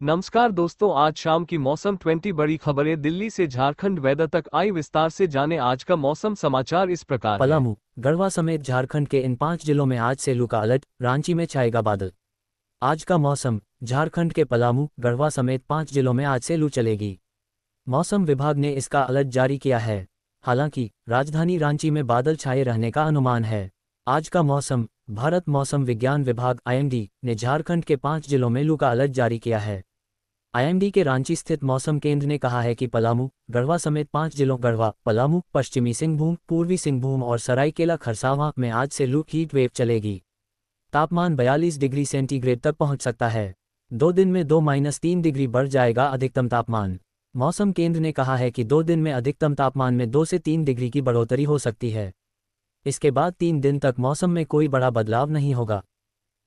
नमस्कार दोस्तों, आज शाम की मौसम 20 बड़ी खबरें दिल्ली से झारखंड वेदर तक आई। विस्तार से जाने आज का मौसम समाचार इस प्रकार है। पलामू, गढ़वा समेत झारखंड के इन 5 जिलों में आज से लू का अलर्ट, रांची में छाएगा बादल। आज का मौसम। झारखंड के पलामू, गढ़वा समेत 5 जिलों में आज से लू चलेगी। मौसम विभाग ने इसका अलर्ट जारी किया है। हालांकि राजधानी रांची में बादल छाए रहने का अनुमान है। आज का मौसम। भारत मौसम विज्ञान विभाग (IMD) ने झारखंड के 5 जिलों में लू का अलर्ट जारी किया है। IMD के रांची स्थित मौसम केंद्र ने कहा है कि पलामू, गढ़वा समेत 5 जिलों गढ़वा, पलामू, पश्चिमी सिंहभूम, पूर्वी सिंहभूम और सरायकेला खरसावां में आज से लू हीट वेव चलेगी। तापमान 42 डिग्री सेंटीग्रेड तक पहुंच सकता है। 2 दिन में 2-3 डिग्री बढ़ जाएगा अधिकतम तापमान। मौसम केंद्र ने कहा है कि 2 दिन में अधिकतम तापमान में 2 से 3 डिग्री की बढ़ोतरी हो सकती है। इसके बाद 3 दिन तक मौसम में कोई बड़ा बदलाव नहीं होगा।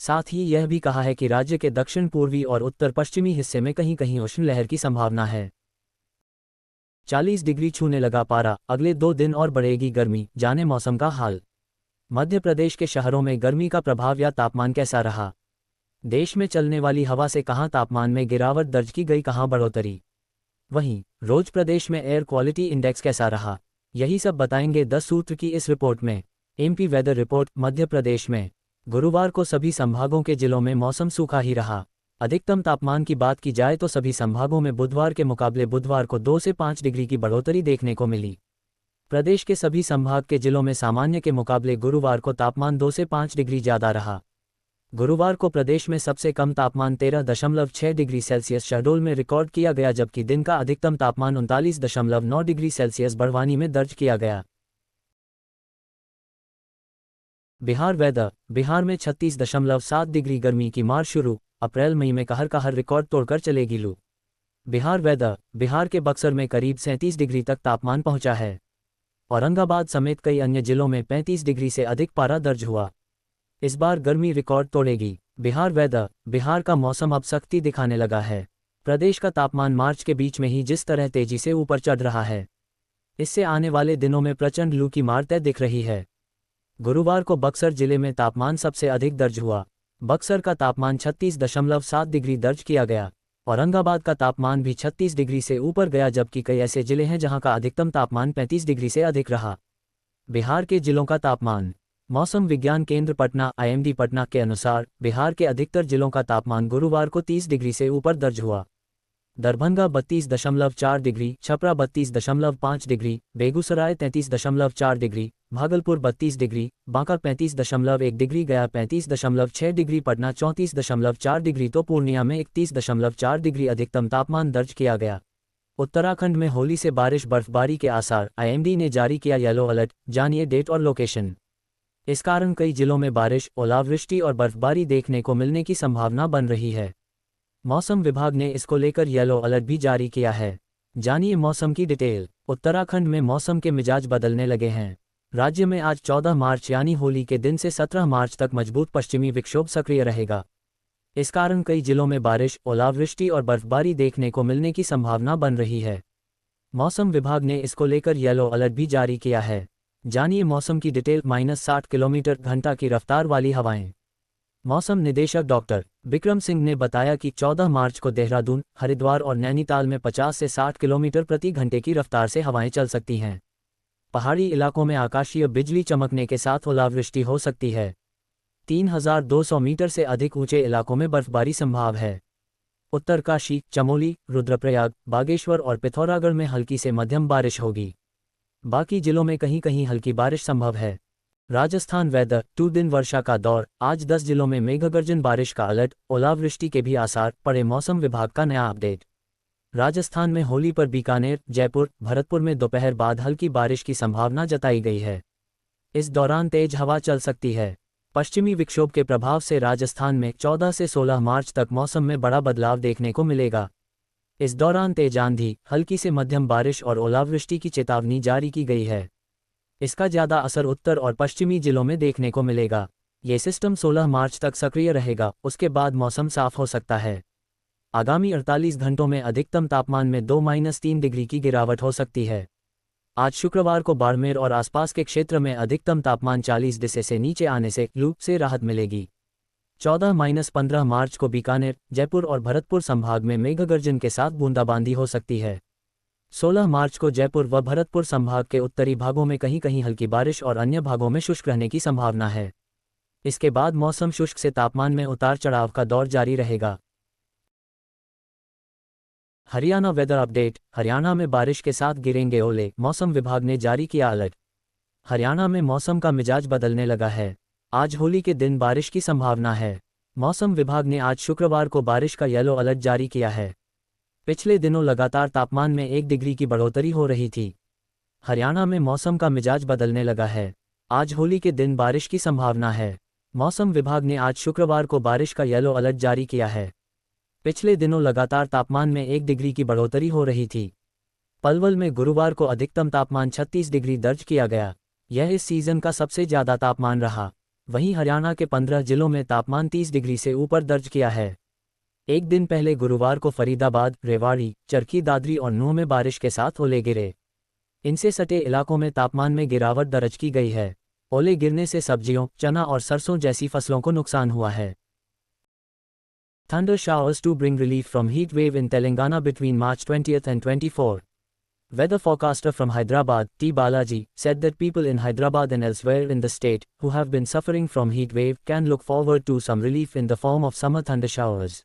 साथ ही यह भी कहा है कि राज्य के दक्षिण पूर्वी और उत्तर पश्चिमी हिस्से में कहीं कहीं उष्ण लहर की संभावना है। 40 डिग्री छूने लगा पारा, अगले 2 दिन और बढ़ेगी गर्मी, जाने मौसम का हाल। मध्य प्रदेश के शहरों में गर्मी का प्रभाव या तापमान कैसा रहा? देश में चलने वाली हवा से कहां तापमान में गिरावट दर्ज की गई, कहां बढ़ोतरी? वहीं रोज प्रदेश में एयर क्वालिटी इंडेक्स कैसा रहा? यही सब बताएंगे 10 सूत्र की इस रिपोर्ट में। MP weather report. Madhya Pradesh में गुरुवार को सभी संभागों के जिलों में मौसम सूखा ही रहा। अधिकतम तापमान की बात की जाए तो सभी संभागों में बुधवार के मुकाबले बुधवार को 2 से 5 डिग्री की बढ़ोतरी देखने को मिली। प्रदेश के सभी संभाग के जिलों में सामान्य के मुकाबले गुरुवार को तापमान 2 से 5 डिग्री ज़्यादा रहा। गुरुवार को प्रदेश में सबसे कम तापमान 13.6 डिग्री सेल्सियस शहडोल में रिकॉर्ड किया गया, जबकि दिन का अधिकतम तापमान 39.9 डिग्री सेल्सियस बड़वानी में दर्ज किया गया। बिहार वेदर। बिहार में 36.7 डिग्री गर्मी की मार शुरू, अप्रैल मई में कहर कहर रिकॉर्ड तोड़कर चलेगी लू। बिहार वेदर। बिहार के बक्सर में करीब 37 डिग्री तक तापमान पहुंचा है। औरंगाबाद समेत कई अन्य जिलों में 35 डिग्री से अधिक पारा दर्ज हुआ। इस बार गर्मी रिकॉर्ड तोड़ेगी। बिहार वेदर। बिहार का मौसम अब सख्ती दिखाने लगा है। प्रदेश का तापमान मार्च के बीच में ही जिस तरह तेजी से ऊपर चढ़ रहा है, इससे आने वाले दिनों में प्रचंड लू की मार तय दिख रही है। गुरुवार को बक्सर जिले में तापमान सबसे अधिक दर्ज हुआ। बक्सर का तापमान 36.7 डिग्री दर्ज किया गया। औरंगाबाद का तापमान भी 36 डिग्री से ऊपर गया, जबकि कई ऐसे जिले हैं जहां का अधिकतम तापमान 35 डिग्री से अधिक रहा। बिहार के जिलों का तापमान। मौसम विज्ञान केंद्र पटना (IMD) पटना के अनुसार बिहार के अधिकतर जिलों का तापमान गुरुवार को 30 डिग्री से ऊपर दर्ज हुआ। Darbhanga 32.4 degree, Chhapra 32.5 degree, Begusarai 33.4 degree, Bhagalpur 32 degree, Banka 35.1 degree, गया 35.6 डिग्री, पटना 34.4 डिग्री तो पूर्णिया में 31.4 डिग्री अधिकतम तापमान दर्ज किया गया। उत्तराखंड में होली से बारिश बर्फबारी के आसार, IMD ने जारी किया येलो अलर्ट, जानिए डेट और लोकेशन। इस कारण कई जिलों में बारिश, ओलावृष्टि और बर्फबारी देखने को मिलने की संभावना बन रही है। मौसम विभाग ने इसको लेकर येलो अलर्ट भी जारी किया है। जानिए मौसम की डिटेल। उत्तराखंड में मौसम के मिजाज बदलने लगे हैं। राज्य में आज 14 मार्च यानी होली के दिन से 17 मार्च तक मजबूत पश्चिमी विक्षोभ सक्रिय रहेगा। इस कारण कई जिलों में बारिश, ओलावृष्टि और बर्फबारी देखने को मिलने की संभावना बन रही है। मौसम विभाग ने इसको लेकर येलो अलर्ट भी जारी किया है। जानिए मौसम की डिटेल। -60 किलोमीटर घंटा की रफ्तार वाली हवाएं। मौसम निदेशक डॉक्टर बिक्रम सिंह ने बताया कि 14 मार्च को देहरादून, हरिद्वार और नैनीताल में 50 से 60 किलोमीटर प्रति घंटे की रफ्तार से हवाएं चल सकती हैं। पहाड़ी इलाकों में आकाशीय बिजली चमकने के साथ ओलावृष्टि हो सकती है। 3200 मीटर से अधिक ऊंचे इलाकों में बर्फबारी संभव है। उत्तरकाशी, चमोली, रुद्रप्रयाग, बागेश्वर और पिथौरागढ़ में हल्की से मध्यम बारिश होगी। बाकी जिलों में कहीं कहीं हल्की बारिश संभव है। राजस्थान वेदर। 2 दिन वर्षा का दौर। आज 10 जिलों में मेघगर्जन बारिश का अलर्ट, ओलावृष्टि के भी आसार, पड़े मौसम विभाग का नया अपडेट। राजस्थान में होली पर बीकानेर, जयपुर, भरतपुर में दोपहर बाद हल्की बारिश की संभावना जताई गई है। इस दौरान तेज हवा चल सकती है। पश्चिमी विक्षोभ के प्रभाव से राजस्थान में 14 से 16 मार्च तक मौसम में बड़ा बदलाव देखने को मिलेगा। इस दौरान तेज आंधी, हल्की से मध्यम बारिश और ओलावृष्टि की चेतावनी जारी की गई है। इसका ज़्यादा असर उत्तर और पश्चिमी जिलों में देखने को मिलेगा। ये सिस्टम 16 मार्च तक सक्रिय रहेगा, उसके बाद मौसम साफ हो सकता है। आगामी 48 घंटों में अधिकतम तापमान में 2-3 डिग्री की गिरावट हो सकती है। आज शुक्रवार को बाड़मेर और आसपास के क्षेत्र में अधिकतम तापमान 40 डिग्री से नीचे आने से लू से राहत मिलेगी। 14-15 मार्च को बीकानेर, जयपुर और भरतपुर संभाग में मेघगर्जन के साथ बूंदाबांदी हो सकती है। 16 मार्च को जयपुर व भरतपुर संभाग के उत्तरी भागों में कहीं कहीं हल्की बारिश और अन्य भागों में शुष्क रहने की संभावना है। इसके बाद मौसम शुष्क से तापमान में उतार चढ़ाव का दौर जारी रहेगा। Haryana weather update. हरियाणा में बारिश के साथ गिरेंगे ओले, मौसम विभाग ने जारी किया अलर्ट। हरियाणा में मौसम का मिजाज बदलने लगा है। आज होली के दिन बारिश की संभावना है। मौसम विभाग ने आज शुक्रवार को बारिश का येलो अलर्ट जारी किया है। पिछले दिनों लगातार तापमान में 1 डिग्री की बढ़ोतरी हो रही थी। हरियाणा में मौसम का मिजाज बदलने लगा है। आज होली के दिन बारिश की संभावना है। मौसम विभाग ने आज शुक्रवार को बारिश का येलो अलर्ट जारी किया है। पिछले दिनों लगातार तापमान में 1 डिग्री की बढ़ोतरी हो रही थी। पलवल में गुरुवार को अधिकतम तापमान 36 डिग्री दर्ज किया गया। यह इस सीजन का सबसे ज्यादा तापमान रहा। वहीं हरियाणा के 15 जिलों में तापमान 30 डिग्री से ऊपर दर्ज किया है। एक दिन पहले गुरुवार को फरीदाबाद, रेवाड़ी, चरखी दादरी और नूंह में बारिश के साथ ओले गिरे। इनसे सटे इलाकों में तापमान में गिरावट दर्ज की गई है। ओले गिरने से सब्जियों, चना और सरसों जैसी फसलों को नुकसान हुआ है। Thunder showers to bring relief from heat wave in Telangana between March 20th and 24. Weather forecaster from Hyderabad, T. Balaji, said that people in Hyderabad and elsewhere in the state who have been suffering from heat wave can look forward to some relief in the form of summer thunder showers.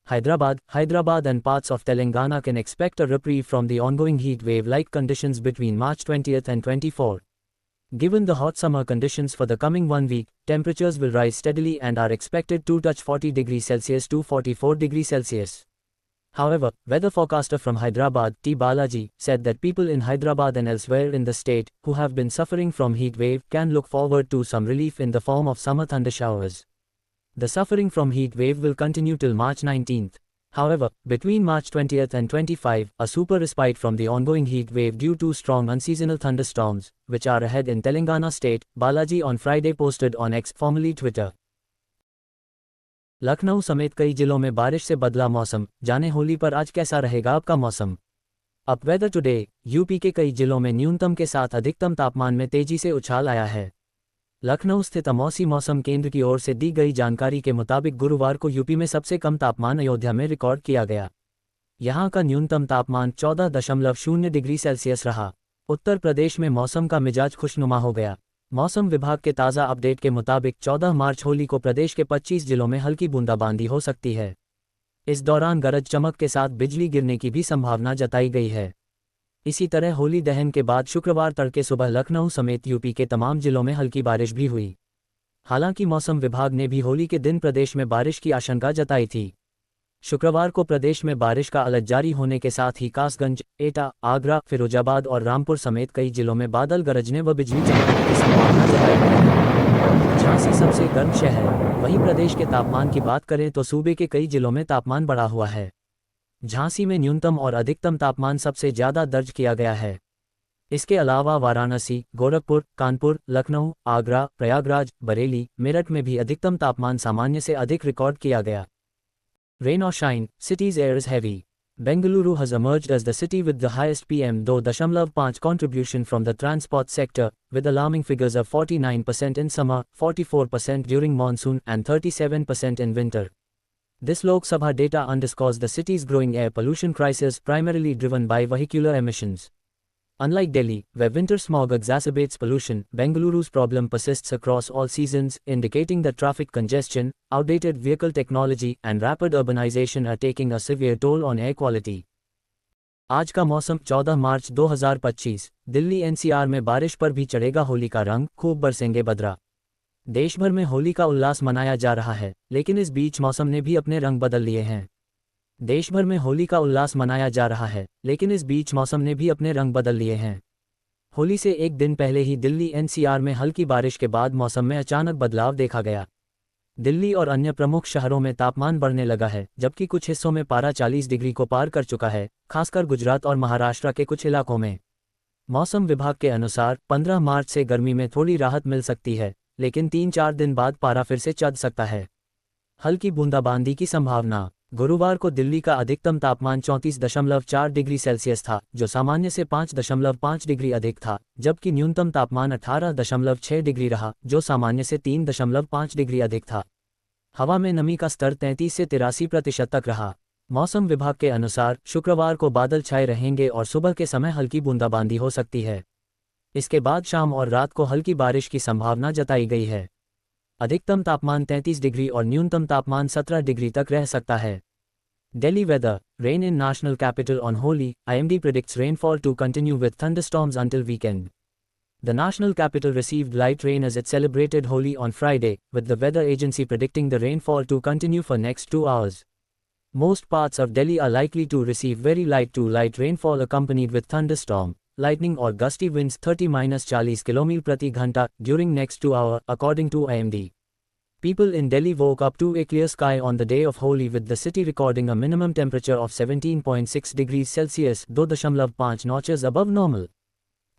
Hyderabad and parts of Telangana can expect a reprieve from the ongoing heat wave-like conditions between March 20th and 24. Given the hot summer conditions for the coming 1 week, temperatures will rise steadily and are expected to touch 40 degrees Celsius to 44 degrees Celsius. However, weather forecaster from Hyderabad, T. Balaji, said that people in Hyderabad and elsewhere in the state who have been suffering from heat wave can look forward to some relief in the form of summer thunder showers. The suffering from heat wave will continue till March 19th. However, between March 20th and 25, a super respite from the ongoing heat wave due to strong unseasonal thunderstorms, which are ahead in Telangana state, Balaji on Friday posted on X, formerly Twitter. Lucknow समेत कई जिलों में बारिश से बदला मौसम, जाने होली पर आज कैसा रहेगा आपका मौसम। अब वेदर टुडे। यूपी के कई जिलों में न्यूनतम के साथ अधिकतम तापमान में तेजी से उछाल आया है। लखनऊ स्थित अमौसी मौसम केंद्र की ओर से दी गई जानकारी के मुताबिक गुरुवार को यूपी में सबसे कम तापमान अयोध्या में रिकॉर्ड किया गया। यहां का न्यूनतम तापमान 14.0 डिग्री सेल्सियस रहा। उत्तर प्रदेश में मौसम का मिजाज खुशनुमा हो गया। मौसम विभाग के ताज़ा अपडेट के मुताबिक 14 मार्च होली को प्रदेश के 25 जिलों में हल्की बूंदाबांदी हो सकती है। इस दौरान गरज चमक के साथ बिजली गिरने की भी संभावना जताई गई है। इसी तरह होली दहन के बाद शुक्रवार तड़के सुबह लखनऊ समेत यूपी के तमाम जिलों में हल्की बारिश भी हुई। हालांकि मौसम विभाग ने भी होली के दिन प्रदेश में बारिश की आशंका जताई थी। शुक्रवार को प्रदेश में बारिश का अलर्ट जारी होने के साथ ही कासगंज, एटा, आगरा, फिरोजाबाद और रामपुर समेत कई जिलों में बादल गरजने व बिजली चमकने की संभावना जताई गई है। झांसी सबसे गर्म शहर। वहीं प्रदेश के तापमान की बात करें तो सूबे के कई जिलों में तापमान बढ़ा हुआ है। झांसी में न्यूनतम और अधिकतम तापमान सबसे ज्यादा दर्ज किया गया है। इसके अलावा वाराणसी, गोरखपुर, कानपुर, लखनऊ, आगरा, प्रयागराज, बरेली, मेरठ में भी अधिकतम तापमान सामान्य से अधिक रिकॉर्ड किया गया। Rain or shine, city's air is heavy. Bengaluru has emerged as the city with the highest PM2.5 contribution from the transport sector, with alarming figures of 49% in summer, 44% during monsoon, and 37% in winter. This Lok Sabha data underscores the city's growing air pollution crisis, primarily driven by vehicular emissions. Unlike Delhi, where winter smog exacerbates pollution, Bengaluru's problem persists across all seasons, indicating that traffic congestion, outdated vehicle technology, and rapid urbanization are taking a severe toll on air quality. आज का मौसम। 14 मार्च 2025। Delhi NCR में बारिश पर भी चढ़ेगा होली का रंग, खूब बरसेंगे बदरा। देश भर में होली का उल्लास मनाया जा रहा है, लेकिन इस बीच मौसम ने भी अपने रंग बदल लिए हैं। देश भर में होली का उल्लास मनाया जा रहा है, लेकिन इस बीच मौसम ने भी अपने रंग बदल लिए हैं। होली से एक दिन पहले ही दिल्ली एनसीआर में हल्की बारिश के बाद मौसम में अचानक बदलाव देखा गया। दिल्ली और अन्य प्रमुख शहरों में तापमान बढ़ने लगा है, जबकि कुछ हिस्सों में पारा 40 डिग्री को पार कर चुका है, खासकर गुजरात और महाराष्ट्र के कुछ इलाकों में। मौसम विभाग के अनुसार 15 मार्च से गर्मी में थोड़ी राहत मिल सकती है, लेकिन 3-4 दिन बाद पारा फिर से चढ़ सकता है। हल्की बूंदाबांदी की संभावना। गुरुवार को दिल्ली का अधिकतम तापमान 34.4 डिग्री सेल्सियस था, जो सामान्य से 5.5 डिग्री अधिक था, जबकि न्यूनतम तापमान 18.6 डिग्री रहा, जो सामान्य से 3.5 डिग्री अधिक था। हवा में नमी का स्तर 33 से 83% तक रहा। मौसम विभाग के अनुसार शुक्रवार को बादल छाए रहेंगे और सुबह के समय हल्की बूंदाबांदी हो सकती है। इसके बाद शाम और रात को हल्की बारिश की संभावना जताई गई है। अधिकतम तापमान 33 डिग्री और न्यूनतम तापमान 17 डिग्री तक रह सकता है। Delhi weather, rain in national capital on Holi. IMD predicts rainfall to continue with thunderstorms until weekend. The national capital received light rain as it celebrated Holi on Friday, with the weather agency predicting the rainfall to continue for next 2 hours. Most parts of Delhi are likely to receive very light to light rainfall accompanied with thunderstorm, lightning or gusty winds 30–40 km प्रति घंटा during next 2 hours, according to IMD. People in Delhi woke up to a clear sky on the day of Holi, with the city recording a minimum temperature of 17.6 degrees Celsius, 2.5 notches above normal.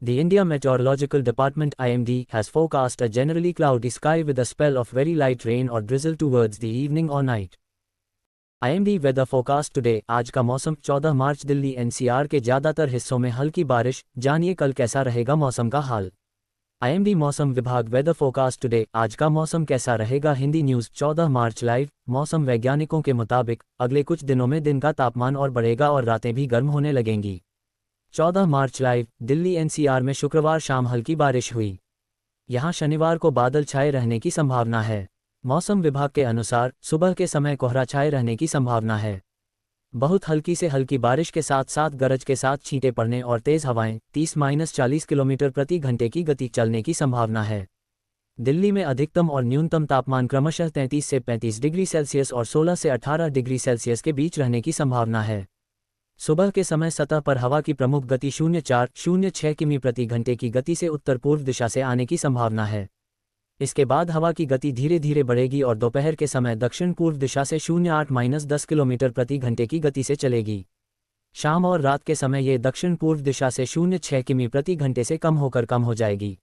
The India Meteorological Department (IMD) has forecast a generally cloudy sky with a spell of very light rain or drizzle towards the evening or night. IMD weather forecast today. आज का मौसम 14 मार्च Delhi NCR के ज़्यादातर हिस्सों में हल्की बारिश। जानिए कल कैसा रहेगा मौसम का हाल। IMD मौसम विभाग वेदर फोरकास्ट टुडे। आज का मौसम कैसा रहेगा। हिंदी न्यूज़ 14 मार्च लाइव। मौसम वैज्ञानिकों के मुताबिक अगले कुछ दिनों में दिन का तापमान और बढ़ेगा और रातें भी गर्म होने लगेंगी। 14 मार्च लाइव। दिल्ली NCR में शुक्रवार शाम हल्की बारिश हुई। यहां शनिवार को बादल छाए रहने की संभावना है। मौसम विभाग के अनुसार सुबह के समय कोहरा छाए रहने की संभावना है। बहुत हल्की से हल्की बारिश के साथ साथ गरज के साथ छींटे पड़ने और तेज हवाएं 30–40 किलोमीटर प्रति घंटे की गति चलने की संभावना है। दिल्ली में अधिकतम और न्यूनतम तापमान क्रमशः 33 से 35 डिग्री सेल्सियस और 16 से 18 डिग्री सेल्सियस के बीच रहने की संभावना है। सुबह के समय सतह पर हवा की प्रमुख गति 0.4–0.6 किमी प्रति घंटे की गति से उत्तर पूर्व दिशा से आने की संभावना है। इसके बाद हवा की गति धीरे धीरे बढ़ेगी और दोपहर के समय दक्षिण पूर्व दिशा से 0.8–10 किलोमीटर प्रति घंटे की गति से चलेगी। शाम और रात के समय ये दक्षिण पूर्व दिशा से 0.6 किमी प्रति घंटे से कम होकर कम हो जाएगी।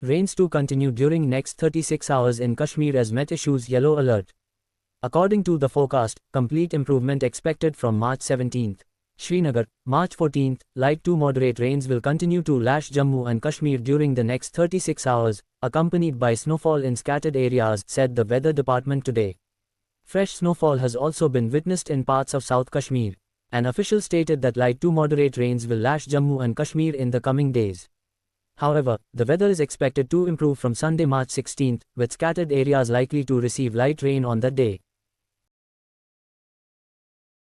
Rains to continue during next 36 hours in Kashmir as Met issues yellow alert. According to the forecast, complete improvement expected from March 17th. Srinagar, March 14th, light to moderate rains will continue to lash Jammu and Kashmir during the next 36 hours, accompanied by snowfall in scattered areas, said the weather department today. Fresh snowfall has also been witnessed in parts of South Kashmir. An official stated that light to moderate rains will lash Jammu and Kashmir in the coming days. However, the weather is expected to improve from Sunday, March 16th, with scattered areas likely to receive light rain on that day.